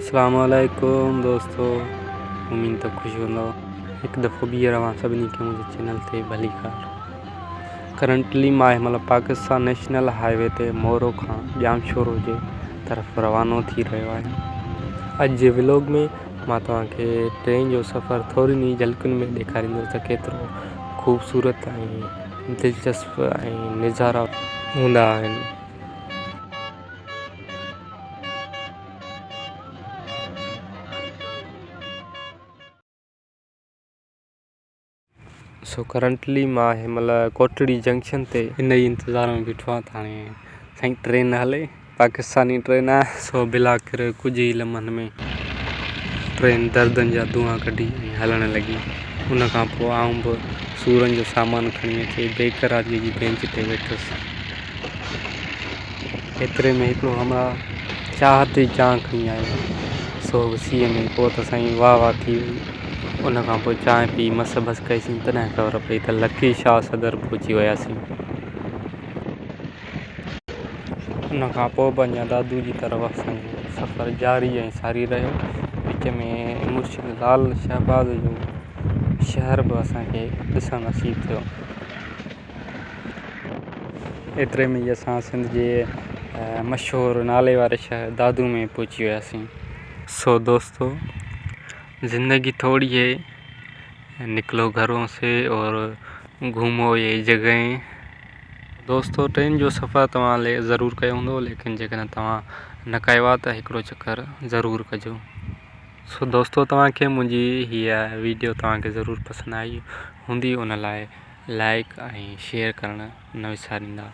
अस्सलामुअलैकुम दोस्तों, उम्मीद तो खुश हूंदो। एक दफ़ो ॿीहर अवां सभिनी खे मुंहिंजे चैनल ते भली कार। करंटली मां हिनमहिल पाकिस्तान नेशनल हाईवे ते मोरो खां जामशोरो जे तरफ़ रवानो थी रहियो आहियां। अॼु जे व्लॉग में मां तव्हांखे ट्रेन जो सफ़र थोरी झलकुनि में ॾेखारींदो त केतिरो ख़ूबसूरत ऐं दिलचस्प ऐं नज़ारा हूंदा आहिनि। करंटली मां हिनमहिल कोटड़ी जंक्शन ते इन ई इंतज़ार में बीठो आहियां त हाणे साईं ट्रेन हले। पाकिस्तानी ट्रेन आहे बिला आख़िर कुझु ई लम्हनि में ट्रेन दर्दनि जा धुआं कढी हलणु लॻी। उन खां पोइ आउं बि सूरनि जो सामान खणी अची बेक़रारीअ जी बेंच ते वेठुसि। एतिरे में हिकिड़ो हमरा चाहत जी चांहि खणी आयो सीअ में। पोइ त साईं वाह वाह थी वई। उन खां पोइ चांहि पी मस बस कईसीं तॾहिं ख़बर पई त लकी शाह सदर पहुची वियासीं। उन खां पोइ बि अञा दादू जी तरफ़ असांजो सफ़र जारी ऐं सारी रहियो। विच में मुर्शिद लाल शहबाज़ जो शहर बि असांखे ॾिसणु नसीबु थियो। एतिरे में ई असां सिंध जे मशहूरु नाले वारे शहर दादू में पहुची वियासीं। दोस्तों, ज़िंदगी थोड़ी है, निकलो घरों से और घूमो ये जगहें। दोस्तों, ट्रेन जो सफ़र तव्हां ज़रूरु कयो हूंदो, लेकिन जेकॾहिं तव्हां न कयो आहे त हिकिड़ो चकर ज़रूरु कजो। दोस्तों, तव्हांखे मुंहिंजी हीअ वीडियो तव्हांखे ज़रूरु पसंदि आई हूंदी। उन लाइ लाइक ऐं शेयर करणु न विसारींदा।